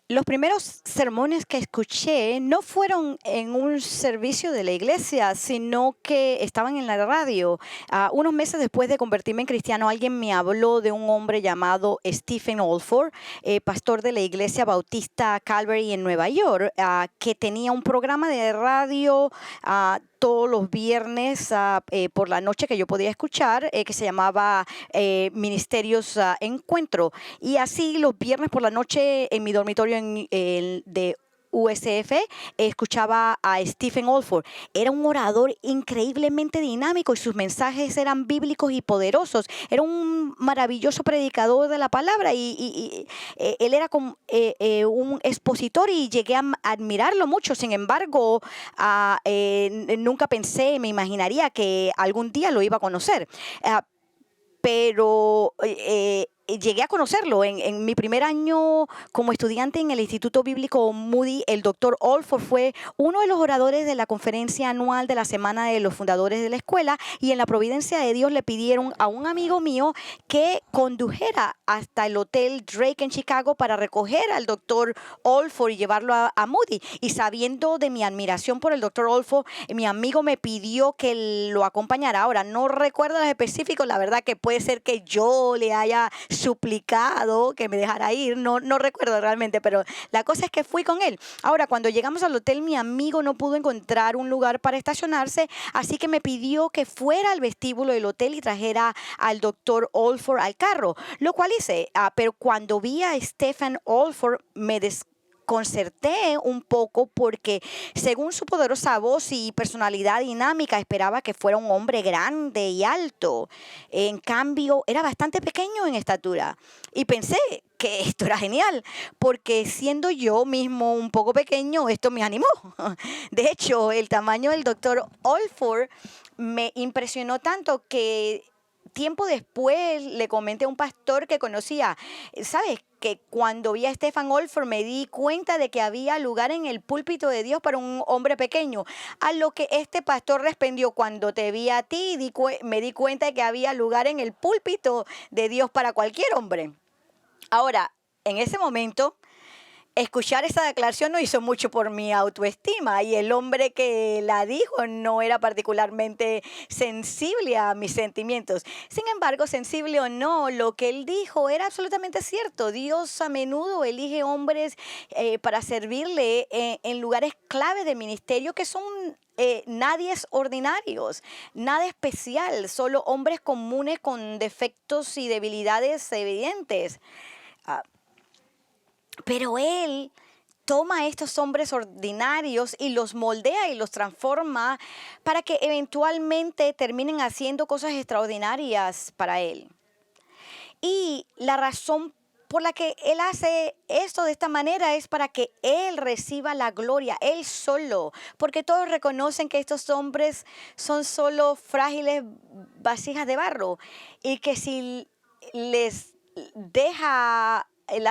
Los primeros sermones que escuché no fueron en un servicio de la iglesia, sino que estaban en la radio. Unos meses después de convertirme en cristiano, alguien me habló de un hombre llamado Stephen Olford, pastor de la iglesia bautista Calvary en Nueva York, que tenía un programa de radio todos los viernes por la noche que yo podía escuchar, que se llamaba Ministerios Encuentro. Y así los viernes por la noche en mi dormitorio de USF escuchaba a Stephen Olford. Era un orador increíblemente dinámico y sus mensajes eran bíblicos y poderosos. Era un maravilloso predicador de la palabra y él era como, un expositor y llegué a admirarlo mucho. Sin embargo, nunca pensé, me imaginaría que algún día lo iba a conocer. Pero llegué a conocerlo en mi primer año como estudiante en el Instituto Bíblico Moody. El doctor Olford fue uno de los oradores de la conferencia anual de la Semana de los Fundadores de la Escuela, y en la providencia de Dios le pidieron a un amigo mío que condujera hasta el Hotel Drake en Chicago para recoger al doctor Olford y llevarlo a Moody. Y sabiendo de mi admiración por el doctor Olford, mi amigo me pidió que lo acompañara. Ahora, no recuerdo los específicos, la verdad que puede ser que yo le haya suplicado que me dejara ir, no recuerdo realmente, pero la cosa es que fui con él. Ahora, cuando llegamos al hotel, mi amigo no pudo encontrar un lugar para estacionarse, así que me pidió que fuera al vestíbulo del hotel y trajera al doctor Olford al carro, lo cual hice. Pero cuando vi a Stephen Olford me desconcerté un poco porque, según su poderosa voz y personalidad dinámica, esperaba que fuera un hombre grande y alto. En cambio, era bastante pequeño en estatura. Y pensé que esto era genial, porque siendo yo mismo un poco pequeño, esto me animó. De hecho, el tamaño del doctor Olford me impresionó tanto que tiempo después le comenté a un pastor que conocía, ¿sabes? Que cuando vi a Stephen Olford me di cuenta de que había lugar en el púlpito de Dios para un hombre pequeño. A lo que este pastor respondió: cuando te vi a ti, me di cuenta de que había lugar en el púlpito de Dios para cualquier hombre. Ahora, en ese momento, escuchar esa declaración no hizo mucho por mi autoestima, y el hombre que la dijo no era particularmente sensible a mis sentimientos. Sin embargo, sensible o no, lo que él dijo era absolutamente cierto. Dios a menudo elige hombres para servirle en lugares clave de ministerio que son nadie es ordinarios, nada especial, solo hombres comunes con defectos y debilidades evidentes. Pero él toma a estos hombres ordinarios y los moldea y los transforma para que eventualmente terminen haciendo cosas extraordinarias para él. Y la razón por la que él hace esto de esta manera es para que él reciba la gloria, él solo, porque todos reconocen que estos hombres son solo frágiles vasijas de barro, y que si las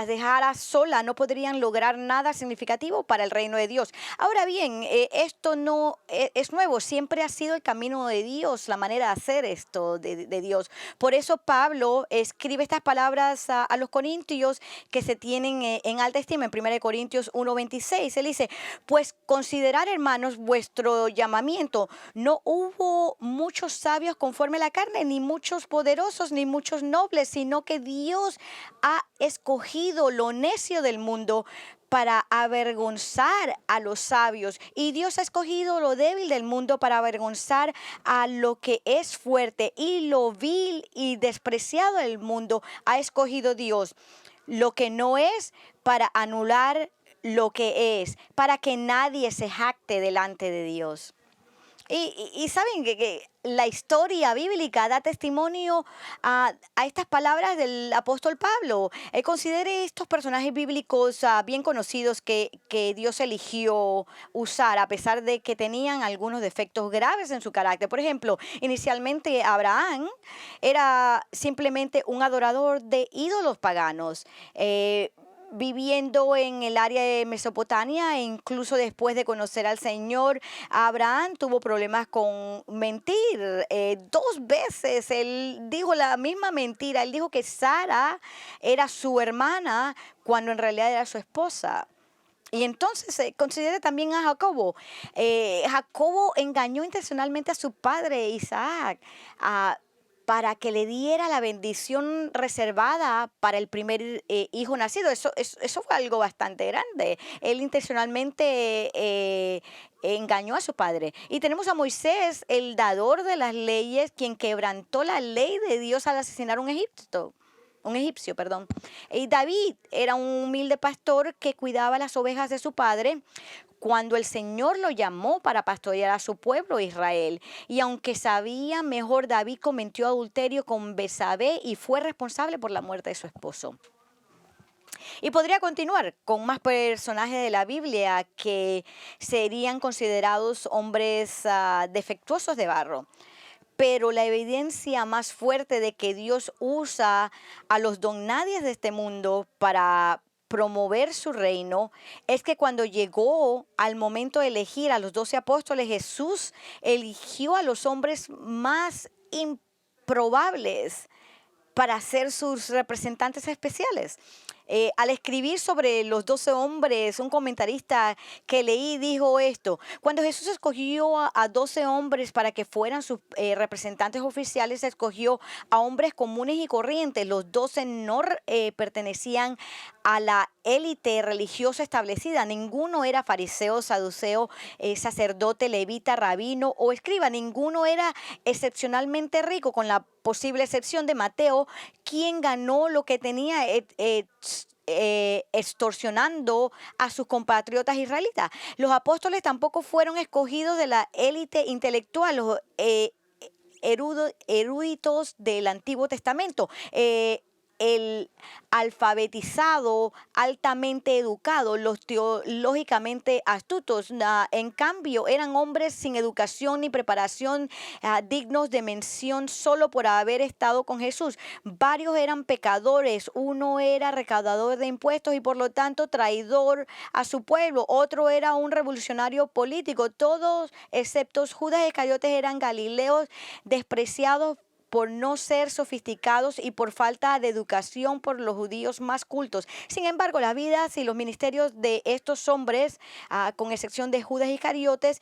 dejara sola, no podrían lograr nada significativo para el reino de Dios. Ahora bien, esto no es nuevo, siempre ha sido el camino de Dios, la manera de hacer esto de Dios. Por eso Pablo escribe estas palabras a los corintios que se tienen en alta estima en 1 Corintios 1:26. Él dice: pues considerad, hermanos, vuestro llamamiento. No hubo muchos sabios conforme a la carne, ni muchos poderosos, ni muchos nobles, sino que Dios ha escogido lo necio del mundo para avergonzar a los sabios, y Dios ha escogido lo débil del mundo para avergonzar a lo que es fuerte, y lo vil y despreciado del mundo ha escogido Dios, lo que no es, para anular lo que es, para que nadie se jacte delante de Dios. Y saben que la historia bíblica da testimonio a estas palabras del apóstol Pablo. Considere estos personajes bíblicos bien conocidos que Dios eligió usar, a pesar de que tenían algunos defectos graves en su carácter. Por ejemplo, inicialmente Abraham era simplemente un adorador de ídolos paganos. viviendo en el área de Mesopotamia, e incluso después de conocer al Señor, Abraham tuvo problemas con mentir. 2 veces él dijo la misma mentira. Él dijo que Sara era su hermana cuando en realidad era su esposa. Y entonces considera también a Jacobo. Jacobo engañó intencionalmente a su padre Isaac, para que le diera la bendición reservada para el primer hijo nacido. Eso fue algo bastante grande. Él intencionalmente engañó a su padre. Y tenemos a Moisés, el dador de las leyes, quien quebrantó la ley de Dios al asesinar a un egipcio, perdón. Y David era un humilde pastor que cuidaba las ovejas de su padre cuando el Señor lo llamó para pastorear a su pueblo Israel. Y aunque sabía mejor, David cometió adulterio con Betsabé y fue responsable por la muerte de su esposo. Y podría continuar con más personajes de la Biblia que serían considerados hombres defectuosos de barro. Pero la evidencia más fuerte de que Dios usa a los don nadies de este mundo para promover su reino es que cuando llegó al momento de elegir a los 12 apóstoles, Jesús eligió a los hombres más improbables para ser sus representantes especiales. Al escribir sobre los 12 hombres, un comentarista que leí dijo esto: cuando Jesús escogió a 12 hombres para que fueran sus representantes oficiales, escogió a hombres comunes y corrientes. Los 12 no pertenecían a la élite religiosa establecida. Ninguno era fariseo, saduceo, sacerdote, levita, rabino o escriba. Ninguno era excepcionalmente rico, con la posible excepción de Mateo, quien ganó lo que tenía extorsionando a sus compatriotas israelitas. Los apóstoles tampoco fueron escogidos de la élite intelectual, los eruditos del Antiguo Testamento. El alfabetizado, altamente educado, los teológicamente astutos. En cambio, eran hombres sin educación ni preparación, dignos de mención solo por haber estado con Jesús. Varios eran pecadores. Uno era recaudador de impuestos y por lo tanto traidor a su pueblo. Otro era un revolucionario político. Todos, excepto Judas Iscariotes, eran galileos despreciados por no ser sofisticados y por falta de educación por los judíos más cultos. Sin embargo, las vidas y los ministerios de estos hombres, con excepción de Judas Iscariotes,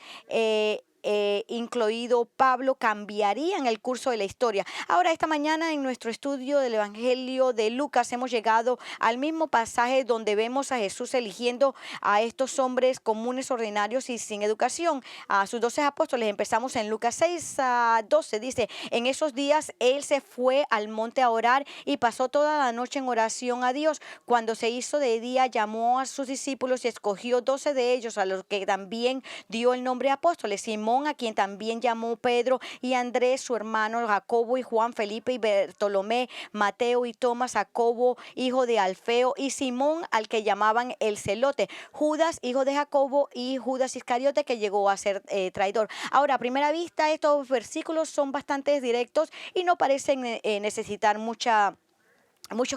incluido Pablo, cambiarían el curso de la historia. Ahora, esta mañana en nuestro estudio del Evangelio de Lucas hemos llegado al mismo pasaje donde vemos a Jesús eligiendo a estos hombres comunes, ordinarios y sin educación, a sus 12 apóstoles. Empezamos en Lucas 6:12. Dice: en esos días él se fue al monte a orar y pasó toda la noche en oración a Dios. Cuando se hizo de día, llamó a sus discípulos y escogió 12 de ellos, a los que también dio el nombre de apóstoles: Simón, a quien también llamó Pedro, y Andrés su hermano, Jacobo y Juan, Felipe y Bartolomé, Mateo y Tomás, Jacobo hijo de Alfeo y Simón, al que llamaban el Celote, Judas hijo de Jacobo y Judas Iscariote, que llegó a ser traidor. Ahora, a primera vista, estos versículos son bastante directos y no parecen necesitar muchos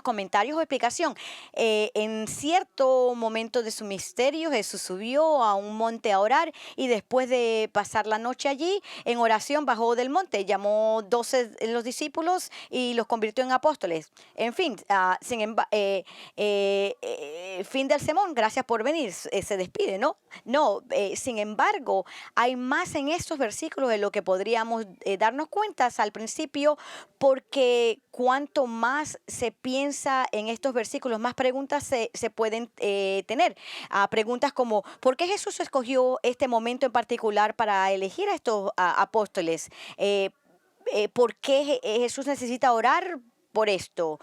comentarios o explicación. En cierto momento de su misterio, Jesús subió a un monte a orar y después de pasar la noche allí en oración bajó del monte, llamó 12 de los discípulos y los convirtió en apóstoles. En fin, fin del sermón, gracias por venir, se despide, ¿no? No, sin embargo, hay más en estos versículos de lo que podríamos darnos cuenta al principio, porque cuanto más se piensa en estos versículos, más preguntas se pueden tener. Preguntas como: ¿por qué Jesús escogió este momento en particular para elegir a estos apóstoles? ¿Por qué Jesús necesita orar por esto?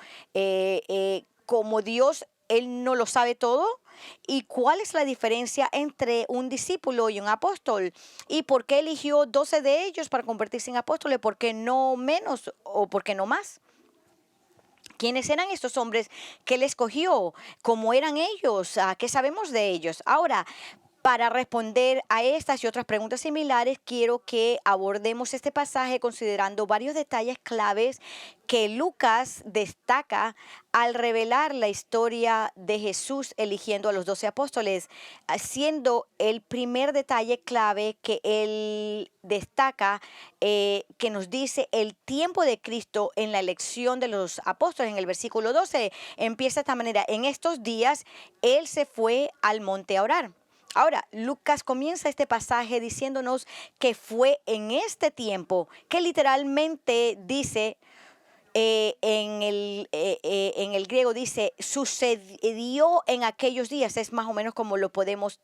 Como Dios, Él no lo sabe todo. ¿Y cuál es la diferencia entre un discípulo y un apóstol? ¿Y por qué eligió 12 de ellos para convertirse en apóstoles? ¿Por qué no menos o por qué no más? ¿Quiénes eran estos hombres que él escogió? ¿Cómo eran ellos? ¿Qué sabemos de ellos? Ahora, Para responder a estas y otras preguntas similares, quiero que abordemos este pasaje considerando varios detalles claves que Lucas destaca al revelar la historia de Jesús eligiendo a los 12 apóstoles, siendo el primer detalle clave que él destaca, que nos dice el tiempo de Cristo en la elección de los apóstoles. En el versículo 12 empieza de esta manera: en estos días él se fue al monte a orar. Ahora, Lucas comienza este pasaje diciéndonos que fue en este tiempo, que literalmente dice, en el griego dice, sucedió en aquellos días, es más o menos como lo podemos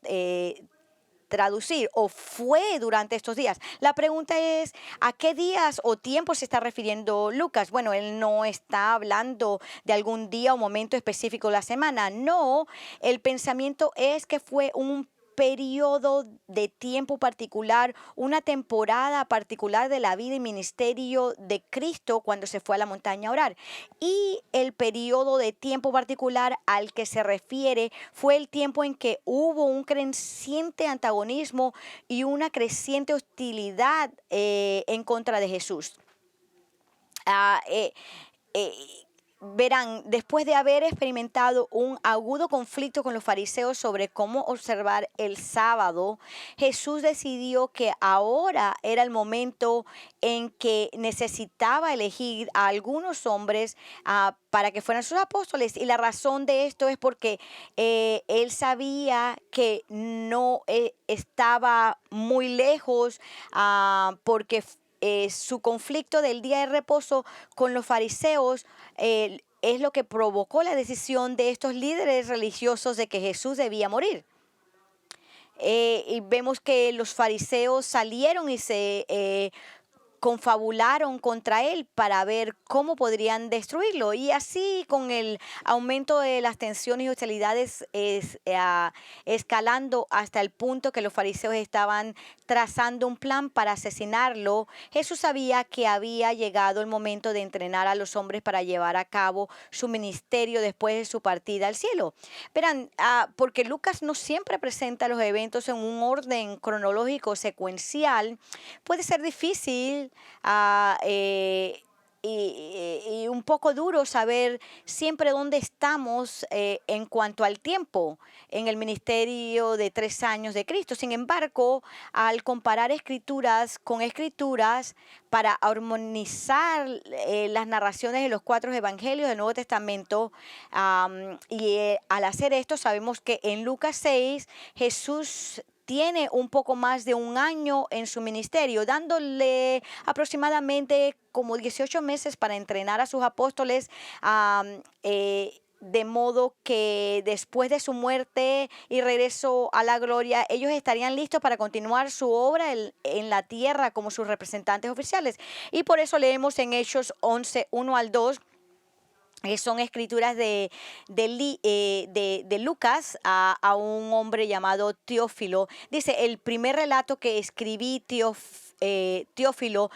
traducir, o fue durante estos días. La pregunta es, ¿a qué días o tiempos se está refiriendo Lucas? Bueno, él no está hablando de algún día o momento específico de la semana. No, el pensamiento es que fue un periodo de tiempo particular, una temporada particular de la vida y ministerio de Cristo cuando se fue a la montaña a orar. Y el periodo de tiempo particular al que se refiere fue el tiempo en que hubo un creciente antagonismo y una creciente hostilidad en contra de Jesús. Ah, eh, eh, Verán, después de haber experimentado un agudo conflicto con los fariseos sobre cómo observar el sábado, Jesús decidió que ahora era el momento en que necesitaba elegir a algunos hombres para que fueran sus apóstoles. Y la razón de esto es porque él sabía que no estaba muy lejos, porque su conflicto del día de reposo con los fariseos es lo que provocó la decisión de estos líderes religiosos de que Jesús debía morir. Y vemos que los fariseos salieron y se confabularon contra él para ver cómo podrían destruirlo. Y así, con el aumento de las tensiones y hostilidades escalando hasta el punto que los fariseos estaban trazando un plan para asesinarlo, Jesús sabía que había llegado el momento de entrenar a los hombres para llevar a cabo su ministerio después de su partida al cielo. Verán, porque Lucas no siempre presenta los eventos en un orden cronológico secuencial, puede ser difícil y un poco duro saber siempre dónde estamos en cuanto al tiempo en el ministerio de 3 años de Cristo. Sin embargo, al comparar escrituras con escrituras para armonizar las narraciones de los 4 evangelios del Nuevo Testamento, al hacer esto sabemos que en Lucas 6 Jesús tiene un poco más de un año en su ministerio, dándole aproximadamente como 18 meses para entrenar a sus apóstoles, de modo que después de su muerte y regreso a la gloria, ellos estarían listos para continuar su obra en la tierra como sus representantes oficiales. Y por eso leemos en Hechos 11, 1 al 2, que son escrituras de Lucas a un hombre llamado Teófilo. Dice, el primer relato que escribí, Teófilo,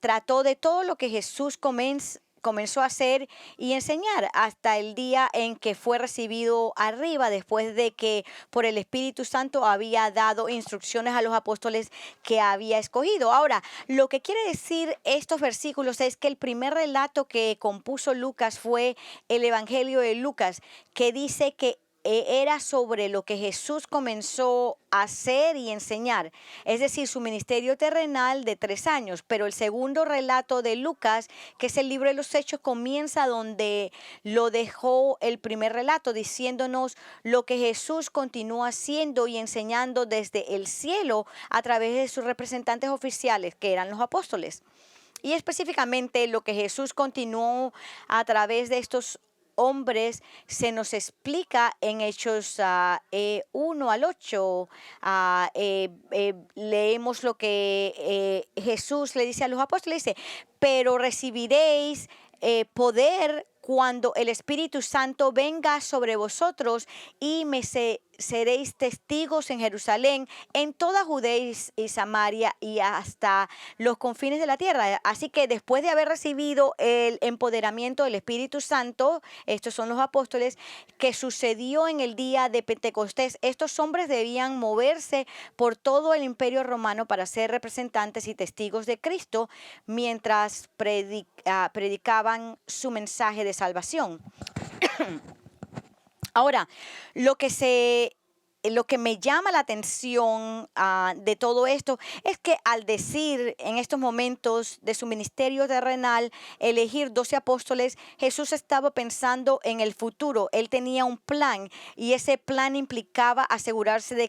trató de todo lo que Jesús comenzó a hacer y enseñar hasta el día en que fue recibido arriba, después de que por el Espíritu Santo había dado instrucciones a los apóstoles que había escogido. Ahora, lo que quiere decir estos versículos es que el primer relato que compuso Lucas fue el Evangelio de Lucas, que dice que era sobre lo que Jesús comenzó a hacer y enseñar, es decir, su ministerio terrenal de 3 años. Pero el segundo relato de Lucas, que es el libro de los Hechos, comienza donde lo dejó el primer relato, diciéndonos lo que Jesús continuó haciendo y enseñando desde el cielo a través de sus representantes oficiales, que eran los apóstoles. Y específicamente lo que Jesús continuó a través de estos hombres se nos explica en Hechos 1 al 8. Leemos lo que Jesús le dice a los apóstoles, dice, pero recibiréis poder cuando el Espíritu Santo venga sobre vosotros y me seréis testigos en Jerusalén, en toda Judea y Samaria y hasta los confines de la tierra. Así que después de haber recibido el empoderamiento del Espíritu Santo, estos son los apóstoles, que sucedió en el día de Pentecostés, estos hombres debían moverse por todo el imperio romano para ser representantes y testigos de Cristo mientras predicaban su mensaje de salvación. Ahora, lo que me llama la atención de todo esto es que al decir en estos momentos de su ministerio terrenal, elegir 12 apóstoles, Jesús estaba pensando en el futuro. Él tenía un plan y ese plan implicaba asegurarse de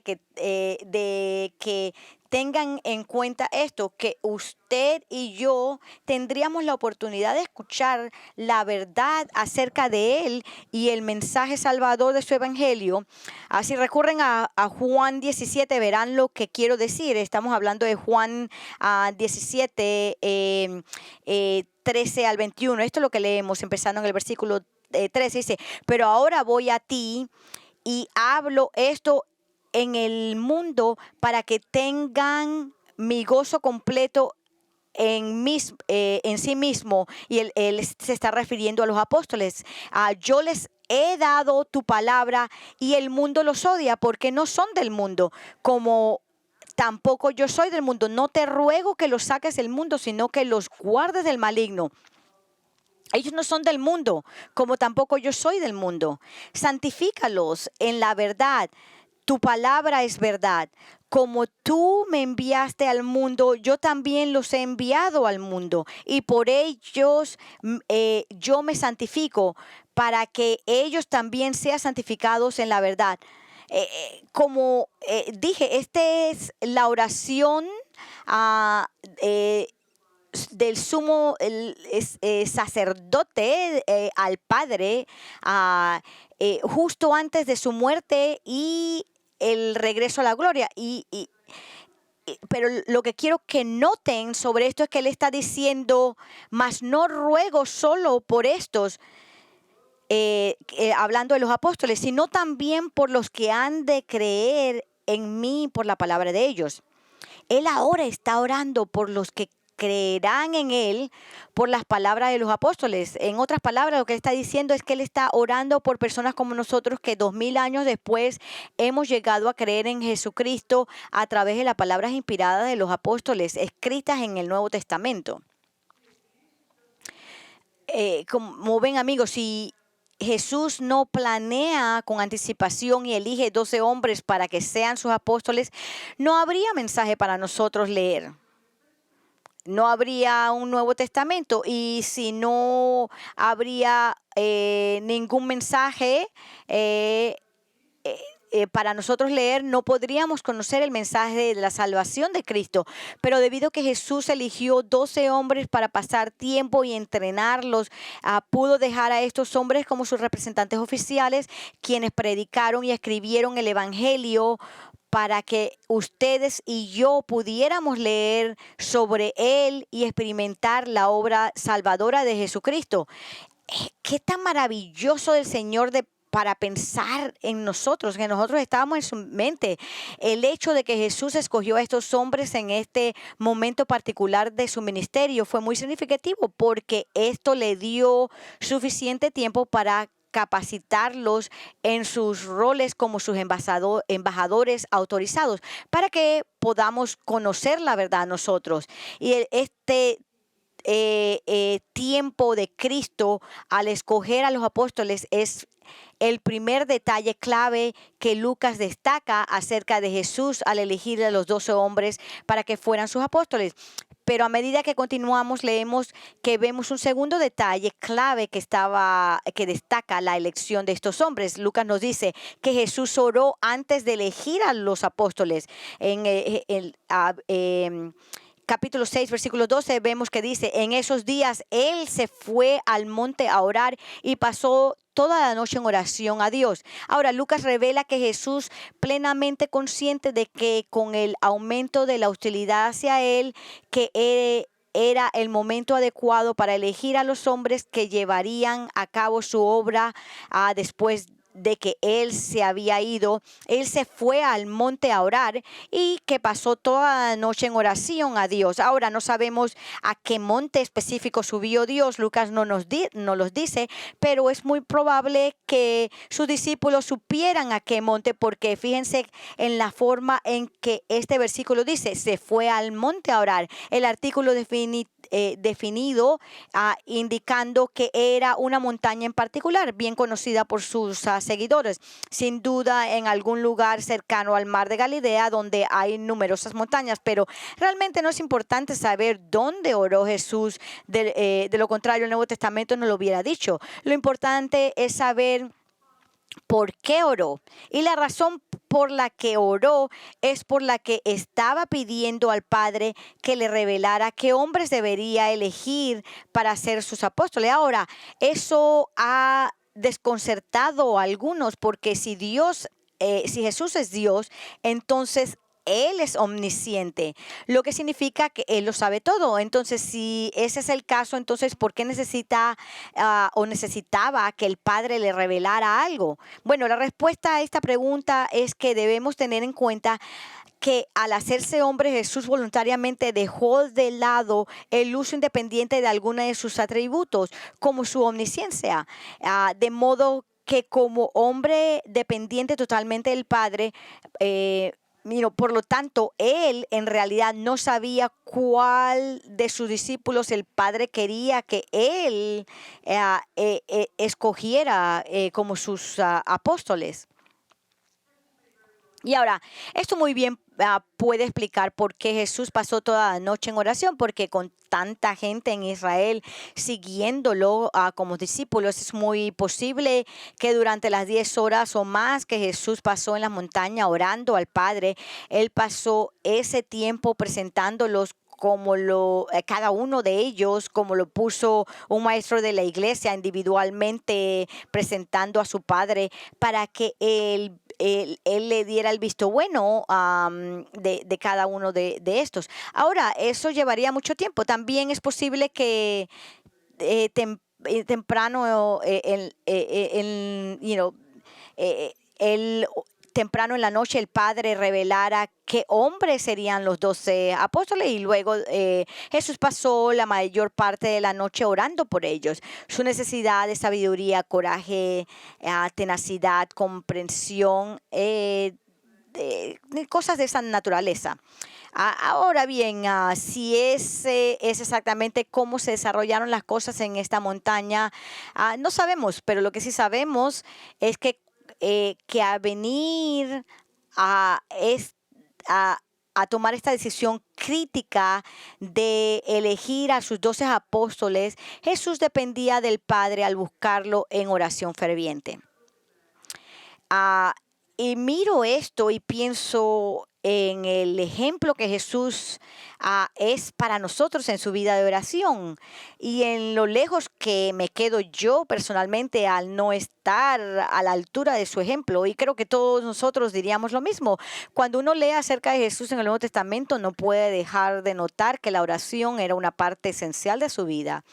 que tengan en cuenta esto, que usted y yo tendríamos la oportunidad de escuchar la verdad acerca de Él y el mensaje salvador de su evangelio. Si recurren a Juan 17, verán lo que quiero decir. Estamos hablando de Juan 17, 13 al 21. Esto es lo que leemos, empezando en el versículo 13. Dice, pero ahora voy a ti y hablo esto en el mundo para que tengan mi gozo completo en sí mismo. Y él se está refiriendo a los apóstoles. Yo les he dado tu palabra y el mundo los odia porque no son del mundo, como tampoco yo soy del mundo. No te ruego que los saques del mundo, sino que los guardes del maligno. Ellos no son del mundo, como tampoco yo soy del mundo. Santifícalos en la verdad. Tu palabra es verdad. Como tú me enviaste al mundo, yo también los he enviado al mundo. Y por ellos yo me santifico, para que ellos también sean santificados en la verdad. Como dije, esta es la oración del sumo sacerdote al Padre justo antes de su muerte y el regreso a la gloria. Pero lo que quiero que noten sobre esto es que él está diciendo, mas no ruego solo por estos, hablando de los apóstoles, sino también por los que han de creer en mí por la palabra de ellos. Él ahora está orando por los que creerán en Él por las palabras de los apóstoles. En otras palabras, lo que Él está diciendo es que Él está orando por personas como nosotros que 2000 años después hemos llegado a creer en Jesucristo a través de las palabras inspiradas de los apóstoles, escritas en el Nuevo Testamento. Como ven, amigos, si Jesús no planea con anticipación y elige 12 hombres para que sean sus apóstoles, no habría mensaje para nosotros leer. No habría un Nuevo Testamento, y si no habría ningún mensaje para nosotros leer, no podríamos conocer el mensaje de la salvación de Cristo. Pero debido a que Jesús eligió 12 hombres para pasar tiempo y entrenarlos, pudo dejar a estos hombres como sus representantes oficiales, quienes predicaron y escribieron el evangelio para que ustedes y yo pudiéramos leer sobre Él y experimentar la obra salvadora de Jesucristo. Qué tan maravilloso del Señor para pensar en nosotros, que nosotros estábamos en su mente. El hecho de que Jesús escogió a estos hombres en este momento particular de su ministerio fue muy significativo, porque esto le dio suficiente tiempo para capacitarlos en sus roles como sus embajadores autorizados, para que podamos conocer la verdad nosotros. Y este tiempo de Cristo al escoger a los apóstoles es el primer detalle clave que Lucas destaca acerca de Jesús al elegir a los 12 hombres para que fueran sus apóstoles. Pero a medida que continuamos, leemos que vemos un segundo detalle clave que destaca la elección de estos hombres. Lucas nos dice que Jesús oró antes de elegir a los apóstoles. Capítulo 6, versículo 12, vemos que dice, en esos días Él se fue al monte a orar y pasó toda la noche en oración a Dios. Ahora, Lucas revela que Jesús, plenamente consciente de que con el aumento de la hostilidad hacia Él, que era el momento adecuado para elegir a los hombres que llevarían a cabo su obra después de que él se había ido, él se fue al monte a orar y que pasó toda la noche en oración a Dios. Ahora no sabemos a qué monte específico subió Dios, Lucas no los dice, pero es muy probable que sus discípulos supieran a qué monte, porque fíjense en la forma en que este versículo dice, se fue al monte a orar. El artículo definido indicando que era una montaña en particular, bien conocida por sus seguidores, sin duda en algún lugar cercano al mar de Galilea donde hay numerosas montañas, pero realmente no es importante saber dónde oró Jesús, de lo contrario el Nuevo Testamento no lo hubiera dicho. Lo importante es saber por qué oró, y la razón por la que oró es por la que estaba pidiendo al Padre que le revelara qué hombres debería elegir para ser sus apóstoles. Ahora, eso ha desconcertado a algunos, porque si Jesús es Dios, entonces Él es omnisciente, lo que significa que Él lo sabe todo. Entonces, si ese es el caso, entonces, ¿por qué necesitaba que el Padre le revelara algo? Bueno, la respuesta a esta pregunta es que debemos tener en cuenta que al hacerse hombre, Jesús voluntariamente dejó de lado el uso independiente de alguno de sus atributos, como su omnisciencia, de modo que como hombre dependiente totalmente del Padre, por lo tanto, él en realidad no sabía cuál de sus discípulos el Padre quería que él escogiera como sus apóstoles. Y ahora, esto muy bien puede explicar por qué Jesús pasó toda la noche en oración, porque con tanta gente en Israel siguiéndolo como discípulos, es muy posible que durante las 10 horas o más que Jesús pasó en la montaña orando al Padre, Él pasó ese tiempo presentándolos cada uno de ellos, como lo puso un maestro de la iglesia individualmente presentando a su Padre, para que él le diera el visto bueno de cada uno de estos. Ahora, eso llevaría mucho tiempo. También es posible que temprano temprano en la noche el Padre revelara qué hombres serían los 12 apóstoles, y luego Jesús pasó la mayor parte de la noche orando por ellos. Su necesidad de sabiduría, coraje, tenacidad, comprensión, de cosas de esa naturaleza. Ahora bien, si ese es exactamente cómo se desarrollaron las cosas en esta montaña, no sabemos, pero lo que sí sabemos es que a venir es, a tomar esta decisión crítica de elegir a sus 12 apóstoles, Jesús dependía del Padre al buscarlo en oración ferviente. Y miro esto y pienso en el ejemplo que Jesús es para nosotros en su vida de oración, y en lo lejos que me quedo yo personalmente al no estar a la altura de su ejemplo. Y creo que todos nosotros diríamos lo mismo. Cuando uno lee acerca de Jesús en el Nuevo Testamento, no puede dejar de notar que la oración era una parte esencial de su vida.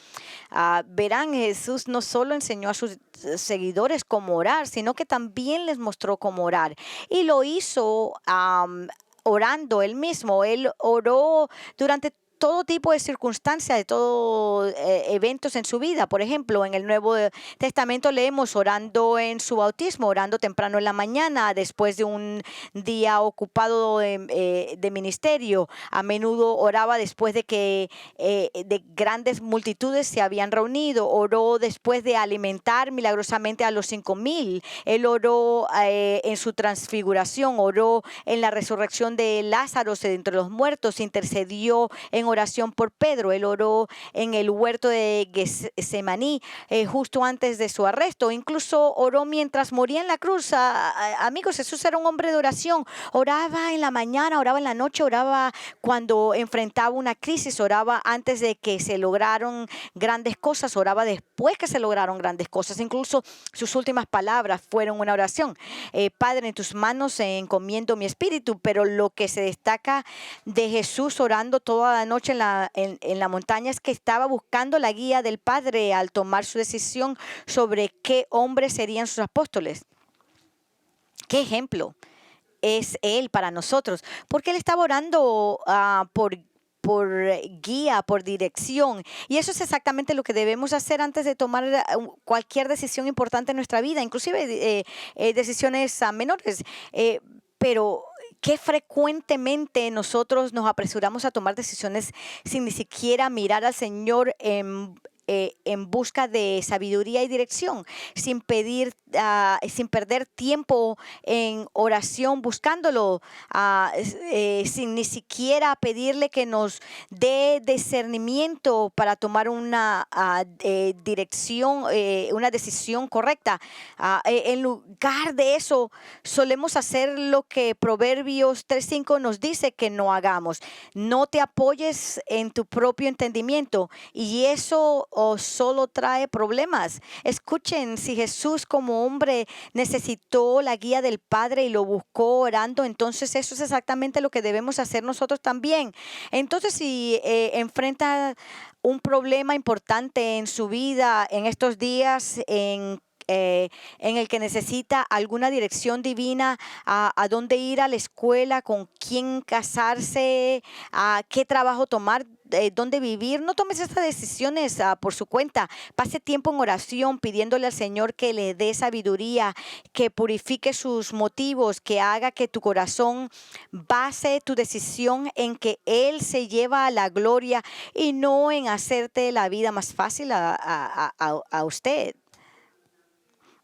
Verán, Jesús no solo enseñó a sus seguidores cómo orar, sino que también les mostró cómo orar, y lo hizo orando él mismo. Él oró durante todo tipo de circunstancias, de todos eventos en su vida. Por ejemplo, en el Nuevo Testamento leemos orando en su bautismo, orando temprano en la mañana, después de un día ocupado de ministerio. A menudo oraba después de grandes multitudes se habían reunido. Oró después de alimentar milagrosamente a los 5,000. Él oró en su transfiguración, oró en la resurrección de Lázaro de entre los muertos, intercedió en oración por Pedro. Él oró en el huerto de Getsemaní justo antes de su arresto. Incluso oró mientras moría en la cruz. Amigos, Jesús era un hombre de oración. Oraba en la mañana, oraba en la noche, oraba cuando enfrentaba una crisis, oraba antes de que se lograron grandes cosas, oraba después que se lograron grandes cosas. Incluso sus últimas palabras fueron una oración. Padre, en tus manos encomiendo mi espíritu. Pero lo que se destaca de Jesús orando toda la noche en la montaña es que estaba buscando la guía del Padre al tomar su decisión sobre qué hombres serían sus apóstoles. ¿Qué ejemplo es Él para nosotros? Porque Él estaba orando por guía, por dirección. Y eso es exactamente lo que debemos hacer antes de tomar cualquier decisión importante en nuestra vida, inclusive decisiones menores. Pero qué frecuentemente nosotros nos apresuramos a tomar decisiones sin ni siquiera mirar al Señor en busca de sabiduría y dirección, sin perder tiempo en oración buscándolo, sin ni siquiera pedirle que nos dé discernimiento para tomar una dirección, una decisión correcta. En lugar de eso, solemos hacer lo que Proverbios 3:5 nos dice que no hagamos. No te apoyes en tu propio entendimiento, y eso solo trae problemas. Escuchen, si Jesús como hombre necesitó la guía del Padre y lo buscó orando, entonces eso es exactamente lo que debemos hacer nosotros también. Entonces, si enfrenta un problema importante en su vida en estos días, en el que necesita alguna dirección divina, a dónde ir a la escuela, con quién casarse, a qué trabajo tomar, dónde vivir, no tomes estas decisiones por su cuenta. Pase tiempo en oración pidiéndole al Señor que le dé sabiduría, que purifique sus motivos, que haga que tu corazón base tu decisión en que Él se lleva a la gloria y no en hacerte la vida más fácil a usted.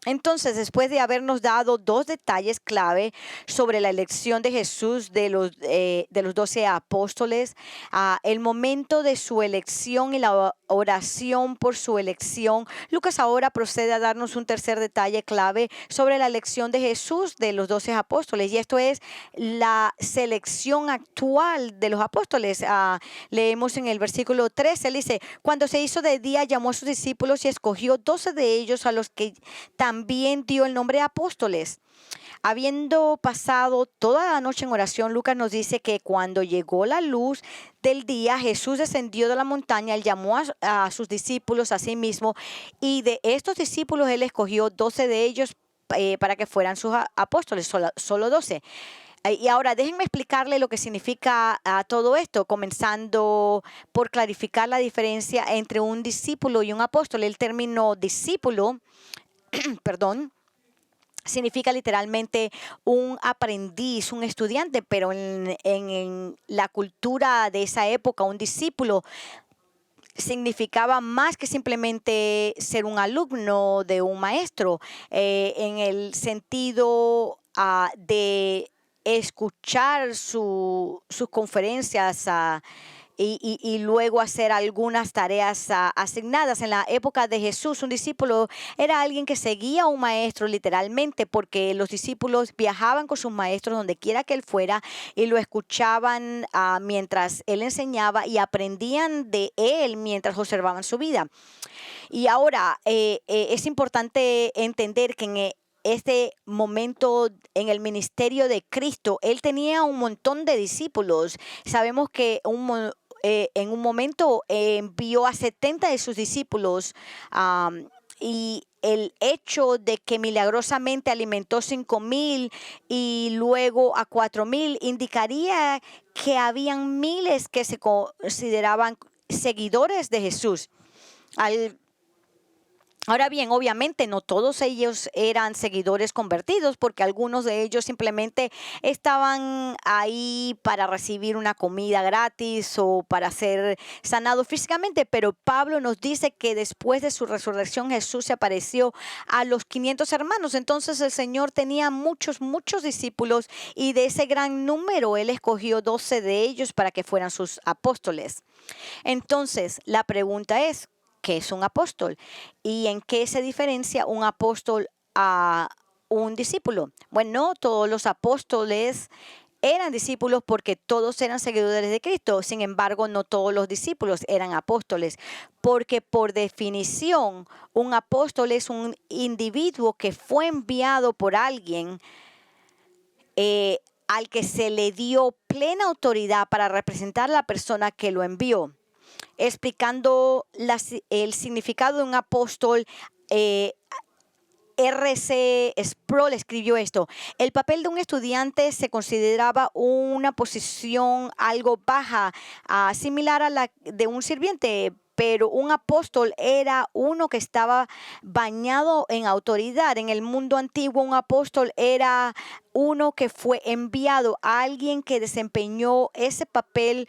Entonces, después de habernos dado dos detalles clave sobre la elección de Jesús de los 12 apóstoles, el momento de su elección y la oración por su elección, Lucas ahora procede a darnos un tercer detalle clave sobre la elección de Jesús de los 12 apóstoles, y esto es la selección actual de los apóstoles. Leemos en el versículo 13, él dice: cuando se hizo de día, llamó a sus discípulos y escogió 12 de ellos, a los que también dio el nombre de apóstoles. Habiendo pasado toda la noche en oración, Lucas nos dice que cuando llegó la luz del día, Jesús descendió de la montaña. Él llamó a sus discípulos a sí mismo, y de estos discípulos Él escogió 12 de ellos para que fueran sus apóstoles, solo 12. Y ahora déjenme explicarle lo que significa todo esto, comenzando por clarificar la diferencia entre un discípulo y un apóstol. El término discípulo, perdón, significa literalmente un aprendiz, un estudiante, pero en la cultura de esa época, un discípulo significaba más que simplemente ser un alumno de un maestro, en el sentido de escuchar sus conferencias, y luego hacer algunas tareas asignadas. En la época de Jesús, un discípulo era alguien que seguía a un maestro literalmente, porque los discípulos viajaban con sus maestros donde quiera que él fuera y lo escuchaban mientras él enseñaba, y aprendían de él mientras observaban su vida. Y ahora es importante entender que en este momento en el ministerio de Cristo, Él tenía un montón de discípulos. Sabemos que en un momento envió a 70 de sus discípulos, y el hecho de que milagrosamente alimentó 5,000 y luego a 4,000 indicaría que habían miles que se consideraban seguidores de Jesús. Ahora bien, obviamente no todos ellos eran seguidores convertidos, porque algunos de ellos simplemente estaban ahí para recibir una comida gratis o para ser sanados físicamente. Pero Pablo nos dice que después de su resurrección Jesús se apareció a los 500 hermanos. Entonces el Señor tenía muchos discípulos, y de ese gran número Él escogió 12 de ellos para que fueran sus apóstoles. Entonces la pregunta es: ¿qué es un apóstol? ¿Y en qué se diferencia un apóstol a un discípulo? Bueno, todos los apóstoles eran discípulos porque todos eran seguidores de Cristo. Sin embargo, no todos los discípulos eran apóstoles, porque por definición un apóstol es un individuo que fue enviado por alguien al que se le dio plena autoridad para representar a la persona que lo envió. Explicando el significado de un apóstol, R.C. Sproul escribió esto: el papel de un estudiante se consideraba una posición algo baja, similar a la de un sirviente, pero un apóstol era uno que estaba bañado en autoridad. En el mundo antiguo, un apóstol era uno que fue enviado, a alguien que desempeñó ese papel,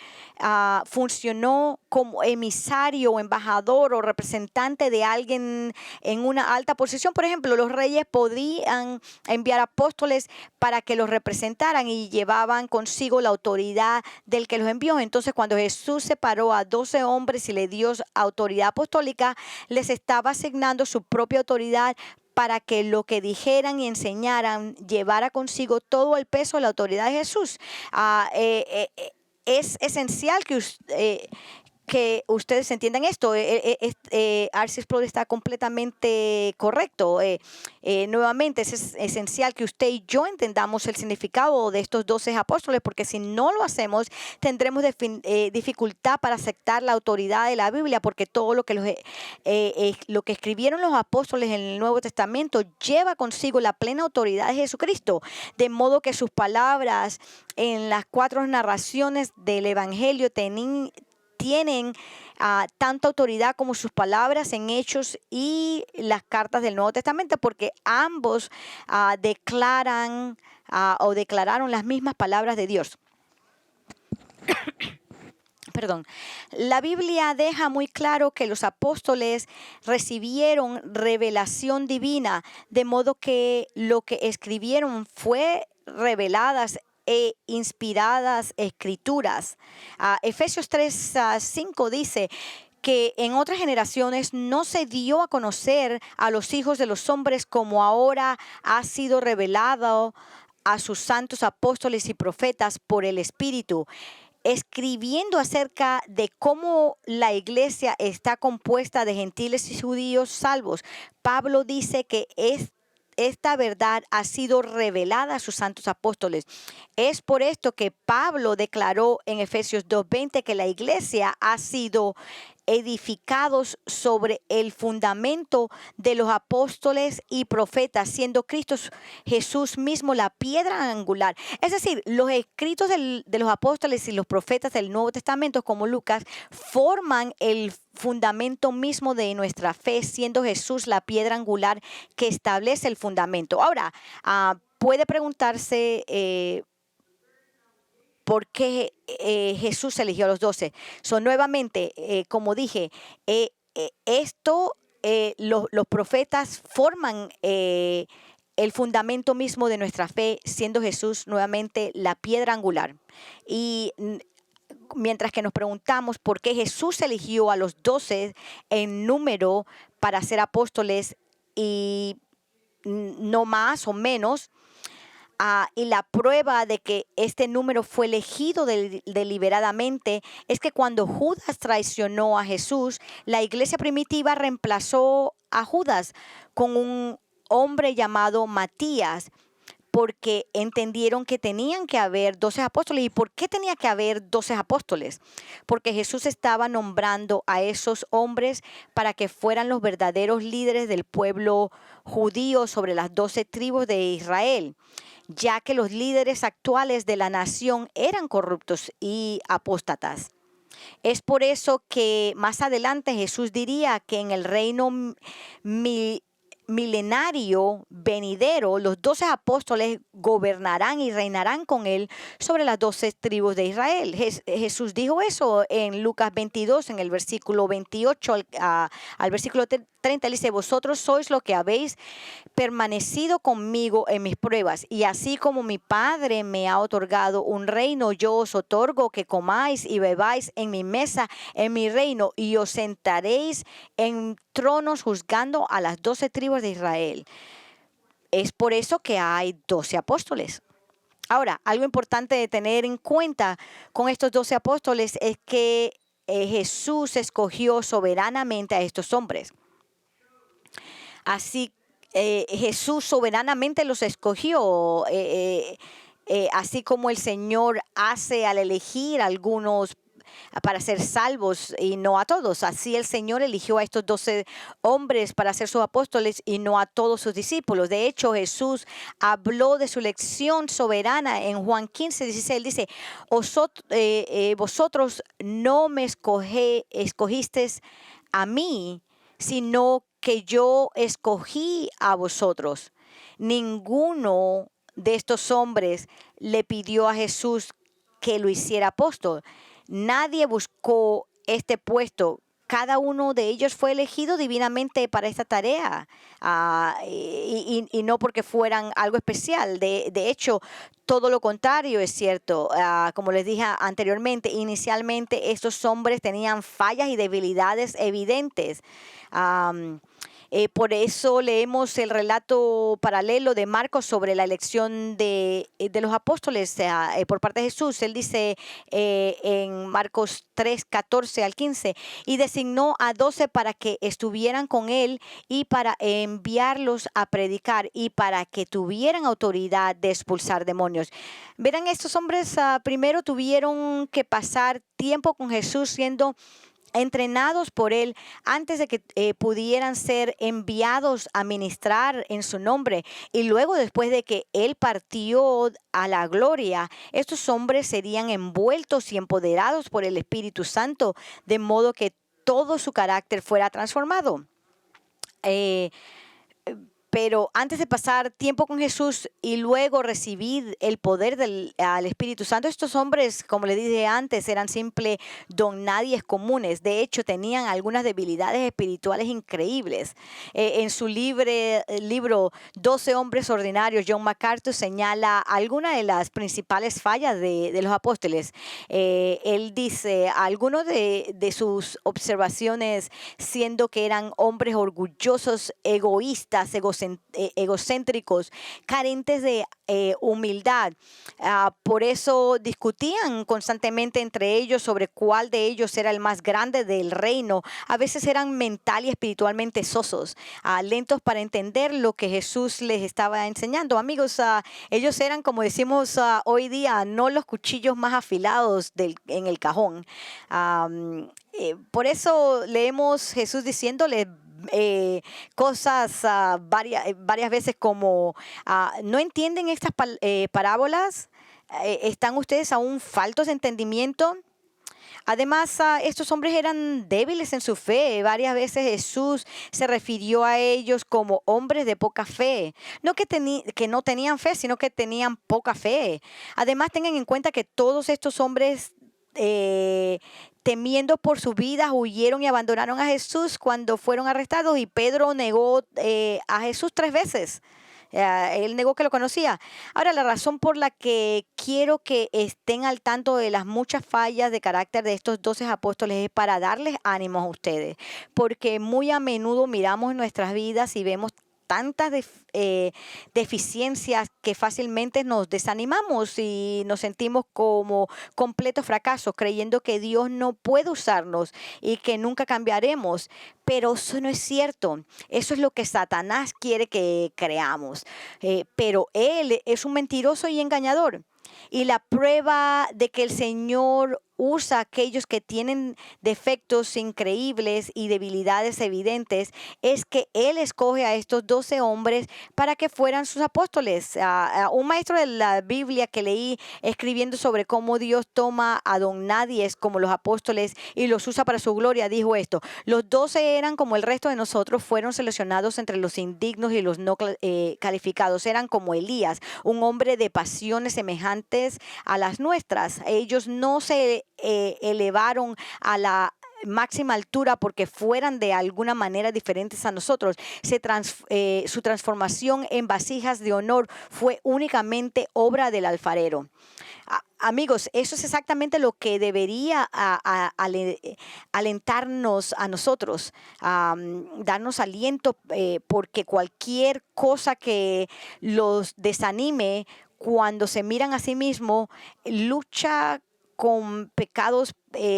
funcionó como emisario o embajador o representante de alguien en una alta posición. Por ejemplo, los reyes podían enviar apóstoles para que los representaran y llevaban consigo la autoridad del que los envió. Entonces, cuando Jesús separó a 12 hombres y le dio autoridad apostólica, les estaba asignando su propia autoridad para que lo que dijeran y enseñaran llevara consigo todo el peso de la autoridad de Jesús. Es esencial que ustedes entiendan esto. R.C. Sproul está completamente correcto. Nuevamente, es esencial que usted y yo entendamos el significado de estos 12 apóstoles, porque si no lo hacemos, tendremos dificultad para aceptar la autoridad de la Biblia, porque todo lo que escribieron los apóstoles en el Nuevo Testamento lleva consigo la plena autoridad de Jesucristo, de modo que sus palabras en las 4 narraciones del Evangelio tienen tanta autoridad como sus palabras en Hechos y las cartas del Nuevo Testamento, porque ambos declararon las mismas palabras de Dios. Perdón. La Biblia deja muy claro que los apóstoles recibieron revelación divina, de modo que lo que escribieron fue reveladas e inspiradas escrituras. Efesios 3:5 dice que en otras generaciones no se dio a conocer a los hijos de los hombres como ahora ha sido revelado a sus santos apóstoles y profetas por el Espíritu. Escribiendo acerca de cómo la iglesia está compuesta de gentiles y judíos salvos, Pablo dice que esta verdad ha sido revelada a sus santos apóstoles. Es por esto que Pablo declaró en Efesios 2:20 que la iglesia ha sido edificados sobre el fundamento de los apóstoles y profetas, siendo Cristo Jesús mismo la piedra angular. Es decir, los escritos de los apóstoles y los profetas del Nuevo Testamento, como Lucas, forman el fundamento mismo de nuestra fe, siendo Jesús la piedra angular que establece el fundamento. Ahora, puede preguntarse por qué Jesús eligió a los 12. Nuevamente, como dije, los profetas forman el fundamento mismo de nuestra fe, siendo Jesús nuevamente la piedra angular. Y mientras que nos preguntamos por qué Jesús eligió a los 12 en número para ser apóstoles y no más o menos, y la prueba de que este número fue elegido deliberadamente es que cuando Judas traicionó a Jesús, la iglesia primitiva reemplazó a Judas con un hombre llamado Matías, porque entendieron que tenían que haber 12 apóstoles. ¿Y por qué tenía que haber 12 apóstoles? Porque Jesús estaba nombrando a esos hombres para que fueran los verdaderos líderes del pueblo judío sobre las 12 tribus de Israel, ya que los líderes actuales de la nación eran corruptos y apóstatas. Es por eso que más adelante Jesús diría que en el reino milenario venidero, los 12 apóstoles gobernarán y reinarán con él sobre las 12 tribus de Israel. Jesús dijo eso en Lucas 22, en el versículo 28 al versículo 30. Él dice: vosotros sois lo que habéis permanecido conmigo en mis pruebas, y así como mi Padre me ha otorgado un reino, yo os otorgo que comáis y bebáis en mi mesa, en mi reino, y os sentaréis en tronos juzgando a las 12 tribus de Israel. Es por eso que hay 12 apóstoles. Ahora, algo importante de tener en cuenta con estos 12 apóstoles es que Jesús escogió soberanamente a estos hombres. Así Jesús soberanamente los escogió, así como el Señor hace al elegir algunos para ser salvos y no a todos. Así el Señor eligió a estos 12 hombres para ser sus apóstoles y no a todos sus discípulos. De hecho, Jesús habló de su elección soberana en Juan 15:16. Él dice, vosotros no me escogisteis a mí, sino que yo escogí a vosotros. Ninguno de estos hombres le pidió a Jesús que lo hiciera apóstol. Nadie buscó este puesto. Cada uno de ellos fue elegido divinamente para esta tarea, y no porque fueran algo especial. De hecho, todo lo contrario es cierto. Como les dije anteriormente, inicialmente estos hombres tenían fallas y debilidades evidentes. Por eso leemos el relato paralelo de Marcos sobre la elección de los apóstoles por parte de Jesús. Él dice en Marcos 3:14-15, y designó a 12 para que estuvieran con él y para enviarlos a predicar y para que tuvieran autoridad de expulsar demonios. Verán, estos hombres primero tuvieron que pasar tiempo con Jesús siendo entrenados por él antes de que pudieran ser enviados a ministrar en su nombre. Y luego, después de que él partió a la gloria, estos hombres serían envueltos y empoderados por el Espíritu Santo, de modo que todo su carácter fuera transformado. Pero antes de pasar tiempo con Jesús y luego recibir el poder al Espíritu Santo, estos hombres, como les dije antes, eran simple don nadies comunes. De hecho, tenían algunas debilidades espirituales increíbles. En su libro 12 hombres ordinarios, John MacArthur señala algunas de las principales fallas de los apóstoles. Él dice algunas de sus observaciones, siendo que eran hombres orgullosos, egoístas, egocéntricos, carentes de humildad. Por eso discutían constantemente entre ellos sobre cuál de ellos era el más grande del reino. A veces eran mental y espiritualmente sosos, lentos para entender lo que Jesús les estaba enseñando. Amigos, ellos eran, como decimos hoy día, no los cuchillos más afilados en el cajón. Por eso leemos Jesús diciéndole cosas varias veces como, ¿no entienden estas parábolas? ¿Están ustedes aún faltos de entendimiento? Además, estos hombres eran débiles en su fe. Varias veces Jesús se refirió a ellos como hombres de poca fe. No que no tenían fe, sino que tenían poca fe. Además, tengan en cuenta que todos estos hombres, temiendo por sus vidas, huyeron y abandonaron a Jesús cuando fueron arrestados, y Pedro negó a Jesús 3 veces. Él negó que lo conocía. Ahora, la razón por la que quiero que estén al tanto de las muchas fallas de carácter de estos 12 apóstoles es para darles ánimo a ustedes, porque muy a menudo miramos nuestras vidas y vemos tantas deficiencias que fácilmente nos desanimamos y nos sentimos como completos fracasos, creyendo que Dios no puede usarnos y que nunca cambiaremos. Pero eso no es cierto. Eso es lo que Satanás quiere que creamos. Pero él es un mentiroso y engañador. Y la prueba de que el Señor usa a aquellos que tienen defectos increíbles y debilidades evidentes es que Él escoge a estos 12 hombres para que fueran sus apóstoles. Un maestro de la Biblia que leí escribiendo sobre cómo Dios toma a don nadies como los apóstoles y los usa para su gloria, dijo esto: los 12 eran como el resto de nosotros, fueron seleccionados entre los indignos y los no calificados. Eran como Elías, un hombre de pasiones semejantes a las nuestras. Ellos no se elevaron a la máxima altura porque fueran de alguna manera diferentes a nosotros. Su transformación en vasijas de honor fue únicamente obra del alfarero. Amigos, eso es exactamente lo que debería alentarnos a nosotros, darnos aliento, porque cualquier cosa que los desanime cuando se miran a sí mismos, lucha con pecados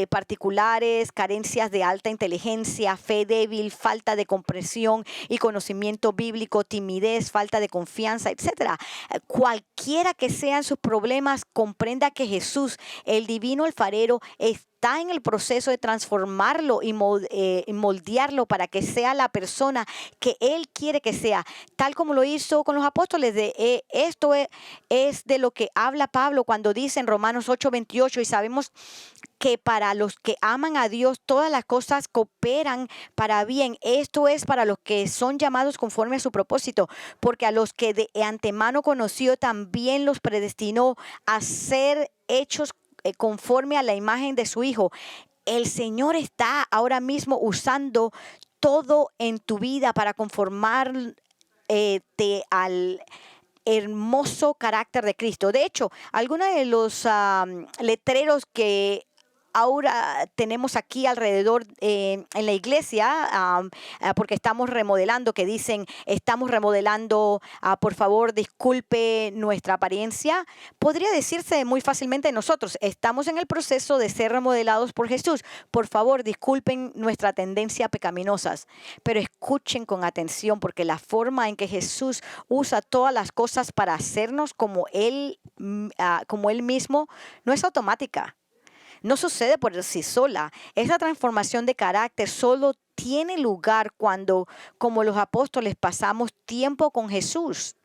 particulares, carencias de alta inteligencia, fe débil, falta de comprensión y conocimiento bíblico, timidez, falta de confianza, etcétera. Cualquiera que sean sus problemas, comprenda que Jesús, el divino alfarero, está en el proceso de transformarlo y moldearlo para que sea la persona que Él quiere que sea, tal como lo hizo con los apóstoles. Esto es de lo que habla Pablo cuando dice en Romanos 8:28, y sabemos que para los que aman a Dios todas las cosas cooperan para bien. Esto es para los que son llamados conforme a su propósito, porque a los que de antemano conoció también los predestinó a ser hechos conforme a la imagen de su Hijo. El Señor está ahora mismo usando todo en tu vida para conformarte al hermoso carácter de Cristo. De hecho, algunos de los letreros que ahora tenemos aquí alrededor en la iglesia, porque estamos remodelando, que dicen, estamos remodelando, por favor, disculpe nuestra apariencia. Podría decirse muy fácilmente: nosotros estamos en el proceso de ser remodelados por Jesús. Por favor, disculpen nuestra tendencia pecaminosas, pero escuchen con atención, porque la forma en que Jesús usa todas las cosas para hacernos como Él mismo no es automática. No sucede por sí sola. Esa transformación de carácter solo tiene lugar cuando, como los apóstoles, pasamos tiempo con Jesús,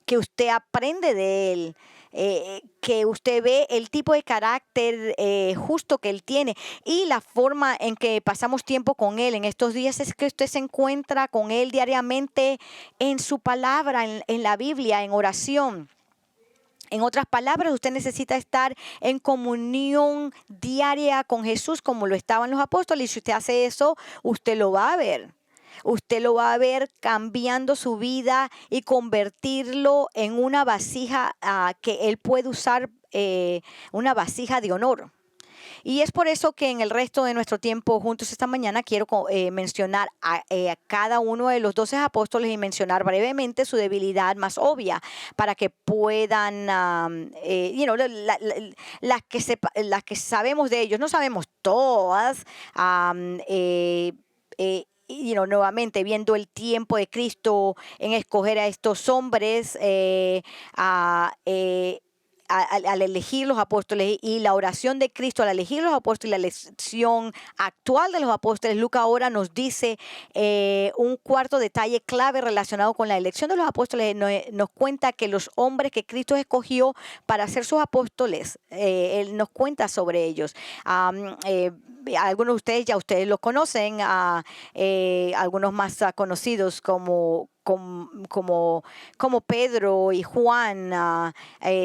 que usted aprende de Él, que usted ve el tipo de carácter justo que Él tiene, y la forma en que pasamos tiempo con Él en estos días es que usted se encuentra con Él diariamente en su palabra, en la Biblia, en oración. En otras palabras, usted necesita estar en comunión diaria con Jesús como lo estaban los apóstoles. Y si usted hace eso, usted lo va a ver. Usted lo va a ver cambiando su vida y convertirlo en una vasija que Él puede usar, una vasija de honor. Y es por eso que en el resto de nuestro tiempo juntos esta mañana quiero mencionar a cada uno de los 12 apóstoles y mencionar brevemente su debilidad más obvia para que puedan, las que sabemos de ellos. No sabemos todas. Nuevamente viendo el tiempo de Cristo en escoger a estos hombres, al elegir los apóstoles, y la oración de Cristo al elegir los apóstoles, la elección actual de los apóstoles. Lucas ahora nos dice un cuarto detalle clave relacionado con la elección de los apóstoles. Nos cuenta que los hombres que Cristo escogió para ser sus apóstoles, Él nos cuenta sobre ellos. Algunos de ustedes los conocen, algunos más conocidos como Pedro y Juan,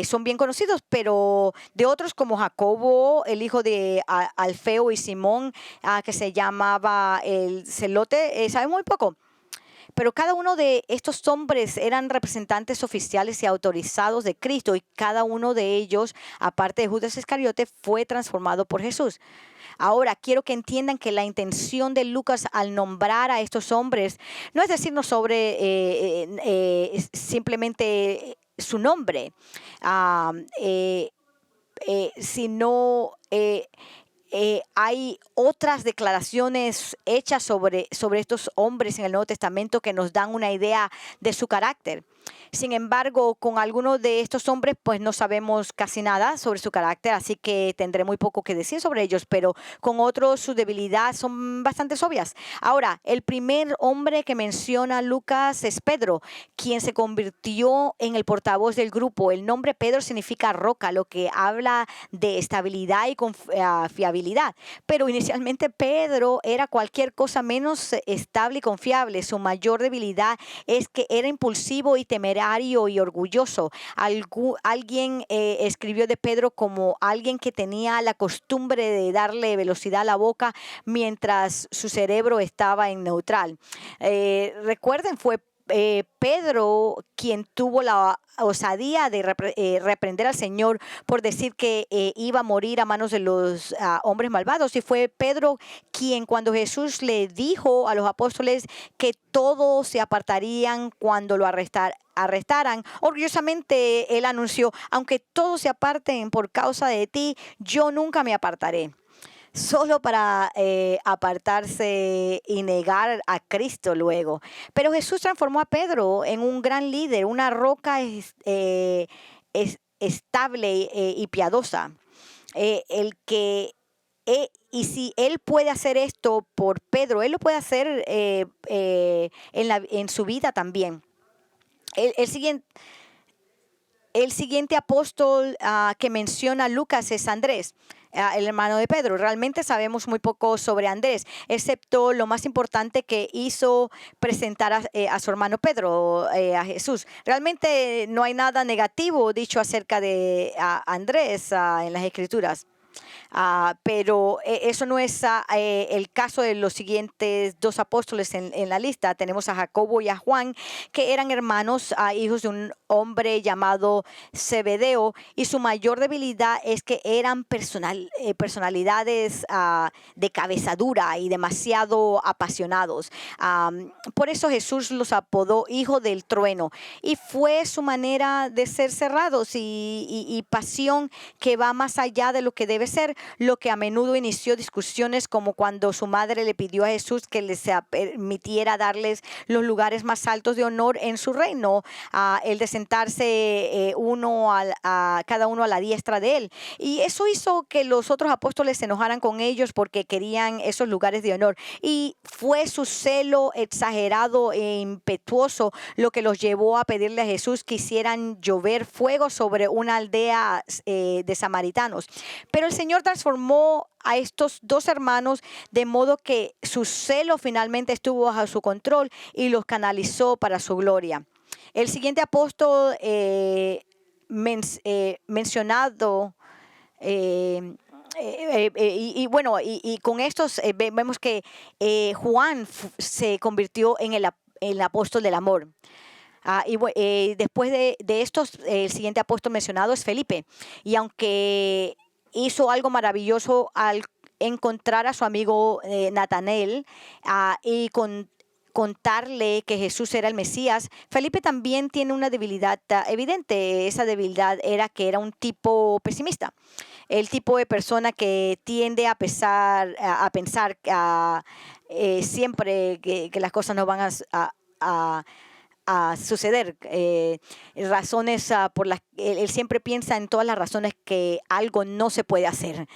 son bien conocidos, pero de otros como Jacobo, el hijo de Alfeo, y Simón, que se llamaba el celote, sabe muy poco. Pero cada uno de estos hombres eran representantes oficiales y autorizados de Cristo, y cada uno de ellos, aparte de Judas Iscariote, fue transformado por Jesús. Ahora, quiero que entiendan que la intención de Lucas al nombrar a estos hombres no es decirnos sobre simplemente su nombre, sino hay otras declaraciones hechas sobre estos hombres en el Nuevo Testamento que nos dan una idea de su carácter. Sin embargo, con algunos de estos hombres, pues no sabemos casi nada sobre su carácter, así que tendré muy poco que decir sobre ellos, pero con otros sus debilidades son bastante obvias. Ahora, el primer hombre que menciona Lucas es Pedro, quien se convirtió en el portavoz del grupo. El nombre Pedro significa roca, lo que habla de estabilidad y fiabilidad. Pero inicialmente Pedro era cualquier cosa menos estable y confiable. Su mayor debilidad es que era impulsivo y temerario y orgulloso. Alguien escribió de Pedro como alguien que tenía la costumbre de darle velocidad a la boca mientras su cerebro estaba en neutral. Recuerden, fue Pedro quien tuvo la osadía de reprender al Señor por decir que iba a morir a manos de los hombres malvados. Y fue Pedro quien, cuando Jesús le dijo a los apóstoles que todos se apartarían cuando lo arrestaran, orgullosamente él anunció: aunque todos se aparten por causa de ti, yo nunca me apartaré. solo para apartarse y negar a Cristo luego. Pero Jesús transformó a Pedro en un gran líder, una roca estable y piadosa. El que y si él puede hacer esto por Pedro, él lo puede hacer en su vida también. El siguiente, el siguiente apóstol que menciona Lucas es Andrés, el hermano de Pedro. Realmente sabemos muy poco sobre Andrés, excepto lo más importante que hizo presentar a su hermano Pedro, a Jesús. Realmente no hay nada negativo dicho acerca de Andrés en las Escrituras. Pero eso no es el caso de los siguientes dos apóstoles en la lista. Tenemos a Jacobo y a Juan, que eran hermanos, hijos de un hombre llamado Zebedeo, y su mayor debilidad es que eran personalidades de cabeza dura y demasiado apasionados. Por eso Jesús los apodó hijo del trueno, y fue su manera de ser cerrados y pasión que va más allá de lo que debe ser, lo que a menudo inició discusiones, como cuando su madre le pidió a Jesús que les permitiera darles los lugares más altos de honor en su reino, el de sentarse cada uno a la diestra de él. Y eso hizo que los otros apóstoles se enojaran con ellos porque querían esos lugares de honor. Y fue su celo exagerado e impetuoso lo que los llevó a pedirle a Jesús que hicieran llover fuego sobre una aldea de samaritanos. Pero el Señor transformó a estos dos hermanos de modo que su celo finalmente estuvo bajo su control y los canalizó para su gloria. El siguiente apóstol mencionado, y con estos vemos que Juan se convirtió en el apóstol del amor. Después de estos, el siguiente apóstol mencionado es Felipe. Y aunque hizo algo maravilloso al encontrar a su amigo Natanael y contarle que Jesús era el Mesías, Felipe también tiene una debilidad evidente. Esa debilidad era que era un tipo pesimista, el tipo de persona que tiende a pensar siempre que las cosas no van a suceder, razones por las que él siempre piensa en todas las razones que algo no se puede hacer.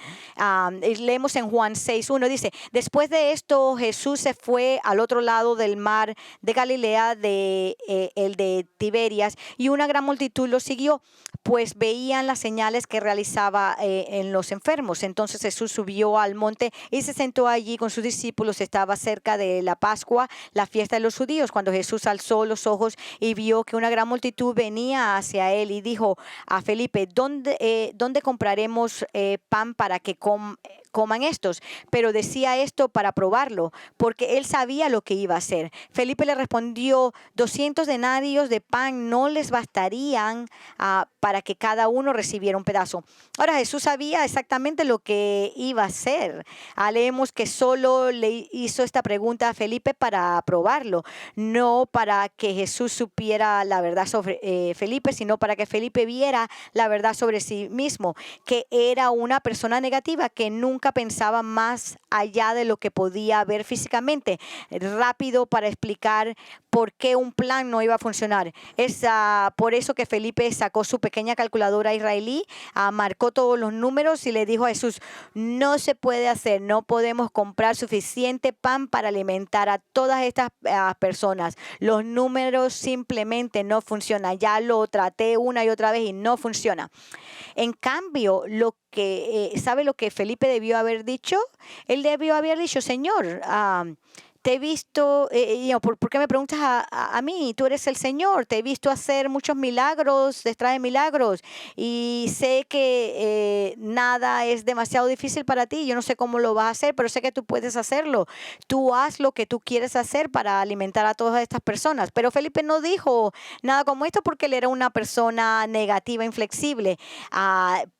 Leemos en Juan 6:1, dice: después de esto Jesús se fue al otro lado del mar de Galilea, el de Tiberias, y una gran multitud lo siguió, pues veían las señales que realizaba en los enfermos. Entonces Jesús subió al monte y se sentó allí con sus discípulos. Estaba cerca de la Pascua, la fiesta de los judíos. Cuando Jesús alzó los ojos y vio que una gran multitud venía hacia él, y dijo a Felipe: ¿Dónde compraremos pan para que coman estos? Pero decía esto para probarlo, porque él sabía lo que iba a hacer. Felipe le respondió: 200 denarios de pan no les bastarían para que cada uno recibiera un pedazo. Ahora, Jesús sabía exactamente lo que iba a hacer. Leemos que solo le hizo esta pregunta a Felipe para probarlo, no para que Jesús supiera la verdad sobre Felipe, sino para que Felipe viera la verdad sobre sí mismo, que era una persona negativa, que nunca pensaba más allá de lo que podía ver físicamente, rápido para explicar por qué un plan no iba a funcionar. Es por eso que Felipe sacó su pequeña calculadora israelí, marcó todos los números y le dijo a Jesús: no se puede hacer, no podemos comprar suficiente pan para alimentar a todas estas personas. Los números simplemente no funcionan. Ya lo traté una y otra vez y no funciona. En cambio, ¿sabe lo que Felipe debió haber dicho? Él debió haber dicho: Señor, te he visto, ¿por qué me preguntas a mí? Tú eres el Señor, te he visto hacer muchos milagros detrás de milagros, y sé que nada es demasiado difícil para ti. Yo no sé cómo lo vas a hacer, pero sé que tú puedes hacerlo. Tú haz lo que tú quieres hacer para alimentar a todas estas personas. Pero Felipe no dijo nada como esto porque él era una persona negativa, inflexible,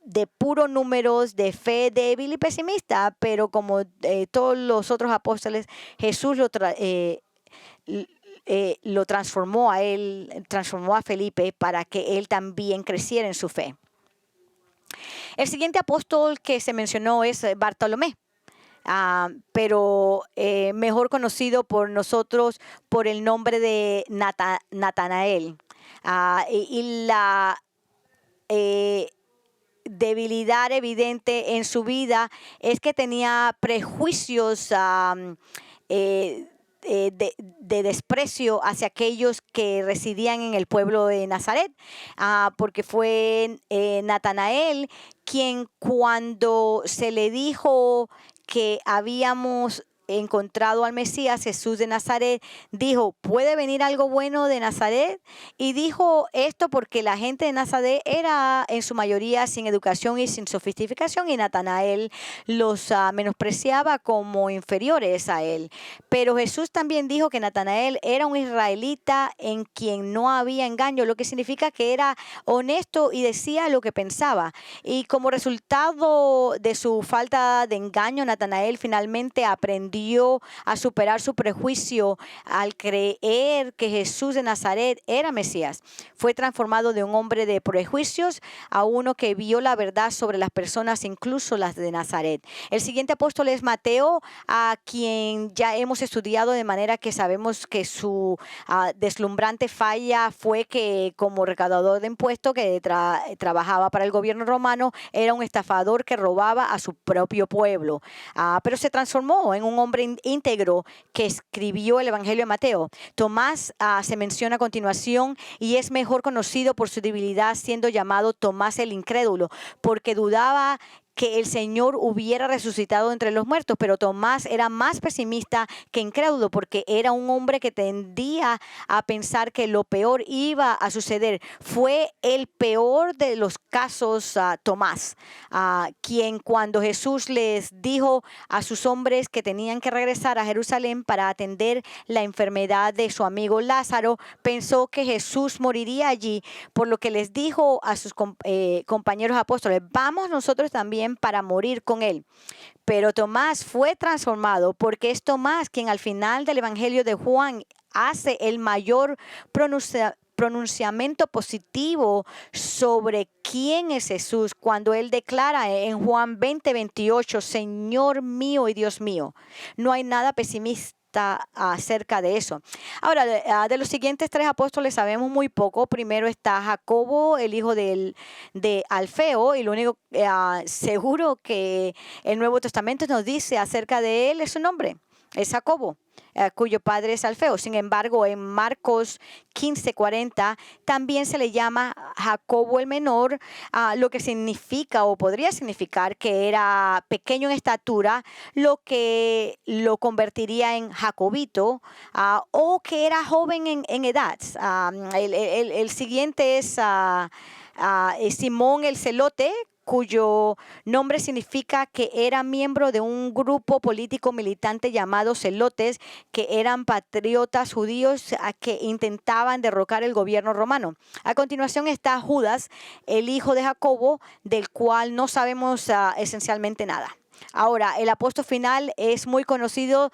de puros números, de fe débil y pesimista. Pero como todos los otros apóstoles, Jesús lo transformó a él, transformó a Felipe para que él también creciera en su fe. El siguiente apóstol que se mencionó es Bartolomé. pero mejor conocido por nosotros por el nombre de Natanael. Y la debilidad evidente en su vida es que tenía prejuicios de desprecio hacia aquellos que residían en el pueblo de Nazaret, porque fue Natanael quien, cuando se le dijo que habíamos encontrado al Mesías, Jesús de Nazaret, dijo: ¿puede venir algo bueno de Nazaret? Y dijo esto porque la gente de Nazaret era en su mayoría sin educación y sin sofisticación, y Natanael los menospreciaba como inferiores a él. Pero Jesús también dijo que Natanael era un israelita en quien no había engaño, lo que significa que era honesto y decía lo que pensaba. Y como resultado de su falta de engaño, Natanael finalmente aprendió a superar su prejuicio al creer que Jesús de Nazaret era Mesías. Fue transformado de un hombre de prejuicios a uno que vio la verdad sobre las personas, incluso las de Nazaret. El siguiente apóstol es Mateo, a quien ya hemos estudiado, de manera que sabemos que su deslumbrante falla fue que, como recaudador de impuestos que trabajaba para el gobierno romano, era un estafador que robaba a su propio pueblo. Pero se transformó en un hombre íntegro que escribió el Evangelio de Mateo. Tomás se menciona a continuación y es mejor conocido por su debilidad, siendo llamado Tomás el incrédulo, porque dudaba que el Señor hubiera resucitado entre los muertos. Pero Tomás era más pesimista que incrédulo, porque era un hombre que tendía a pensar que lo peor iba a suceder. Fue el peor de los casos, Tomás, quien, cuando Jesús les dijo a sus hombres que tenían que regresar a Jerusalén para atender la enfermedad de su amigo Lázaro, pensó que Jesús moriría allí, por lo que les dijo a sus compañeros apóstoles: vamos nosotros también para morir con él. Pero Tomás fue transformado, porque es Tomás quien al final del Evangelio de Juan hace el mayor pronunciamiento positivo sobre quién es Jesús, cuando él declara en Juan 20:28: Señor mío y Dios mío. No hay nada pesimista acerca de eso. Ahora, de los siguientes tres apóstoles sabemos muy poco. Primero está Jacobo, el hijo de Alfeo, y lo único seguro que el Nuevo Testamento nos dice acerca de él es su nombre, es Jacobo, cuyo padre es Alfeo. Sin embargo, en Marcos 15:40 también se le llama Jacobo el menor, lo que significa, o podría significar, que era pequeño en estatura, lo que lo convertiría en Jacobito, o que era joven en edad. El siguiente es Simón el Celote, cuyo nombre significa que era miembro de un grupo político militante llamado Celotes, que eran patriotas judíos que intentaban derrocar el gobierno romano. A continuación está Judas, el hijo de Jacobo, del cual no sabemos esencialmente nada. Ahora, el apóstol final es muy conocido,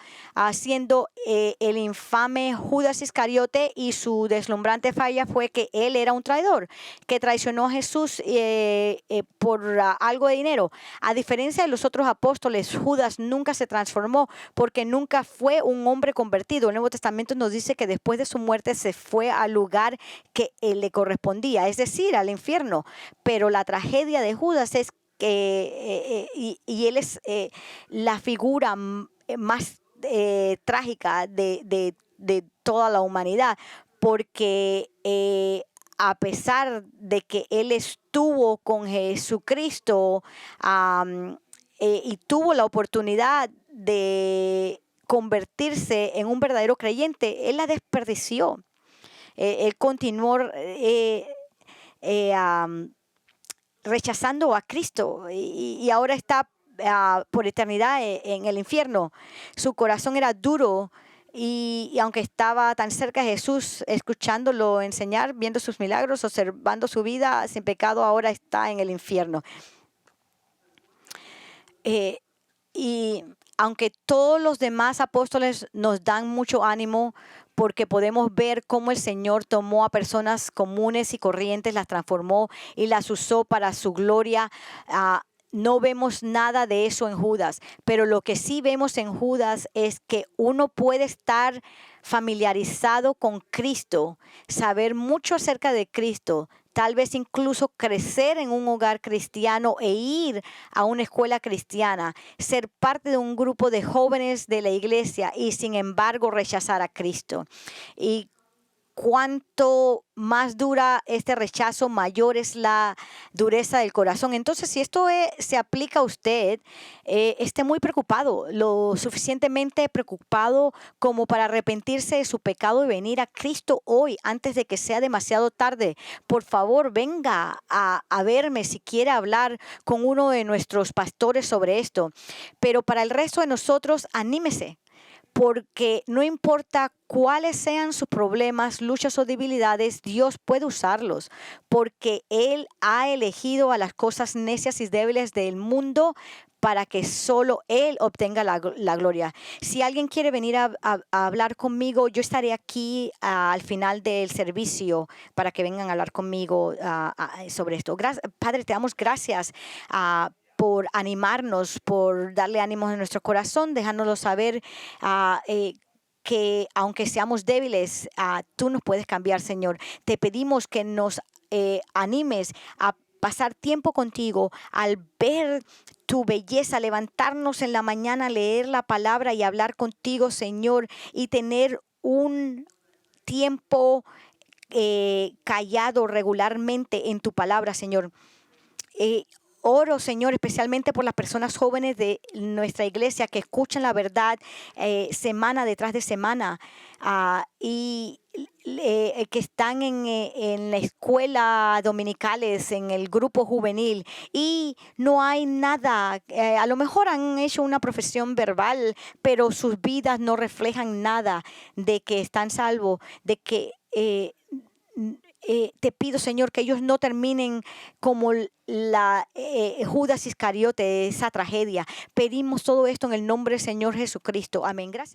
siendo el infame Judas Iscariote, y su deslumbrante falla fue que él era un traidor, que traicionó a Jesús por algo de dinero. A diferencia de los otros apóstoles, Judas nunca se transformó, porque nunca fue un hombre convertido. El Nuevo Testamento nos dice que después de su muerte se fue al lugar que le correspondía, es decir, al infierno. Pero la tragedia de Judas es y él es la figura más trágica de toda la humanidad, porque a pesar de que él estuvo con Jesucristo y tuvo la oportunidad de convertirse en un verdadero creyente, él la desperdició. Él continuó rechazando a Cristo, y ahora está por eternidad en el infierno. Su corazón era duro, y aunque estaba tan cerca de Jesús, escuchándolo enseñar, viendo sus milagros, observando su vida sin pecado, ahora está en el infierno. Y aunque todos los demás apóstoles nos dan mucho ánimo, porque podemos ver cómo el Señor tomó a personas comunes y corrientes, las transformó y las usó para su gloria, no vemos nada de eso en Judas, pero lo que sí vemos en Judas es que uno puede estar familiarizado con Cristo, saber mucho acerca de Cristo, tal vez incluso crecer en un hogar cristiano e ir a una escuela cristiana, ser parte de un grupo de jóvenes de la iglesia y sin embargo rechazar a Cristo. Y cuanto más dura este rechazo, mayor es la dureza del corazón. Entonces, si esto se aplica a usted, esté muy preocupado, lo suficientemente preocupado como para arrepentirse de su pecado y venir a Cristo hoy, antes de que sea demasiado tarde. Por favor, venga a verme si quiere hablar con uno de nuestros pastores sobre esto. Pero para el resto de nosotros, anímese, porque no importa cuáles sean sus problemas, luchas o debilidades, Dios puede usarlos, porque Él ha elegido a las cosas necias y débiles del mundo para que solo Él obtenga la gloria. Si alguien quiere venir a hablar conmigo, yo estaré aquí al final del servicio para que vengan a hablar conmigo sobre esto. Padre, te damos gracias por animarnos, por darle ánimos en nuestro corazón, dejándonos saber que aunque seamos débiles, tú nos puedes cambiar, Señor. Te pedimos que nos animes a pasar tiempo contigo, al ver tu belleza, levantarnos en la mañana, leer la palabra y hablar contigo, Señor, y tener un tiempo callado regularmente en tu palabra, Señor. Oro, Señor, especialmente por las personas jóvenes de nuestra iglesia que escuchan la verdad semana detrás de semana y que están en la escuela dominicales, en el grupo juvenil, y no hay nada, a lo mejor han hecho una profesión verbal, pero sus vidas no reflejan nada de que están salvos, de que te pido, Señor, que ellos no terminen como Judas Iscariote, esa tragedia. Pedimos todo esto en el nombre del Señor Jesucristo. Amén. Gracias.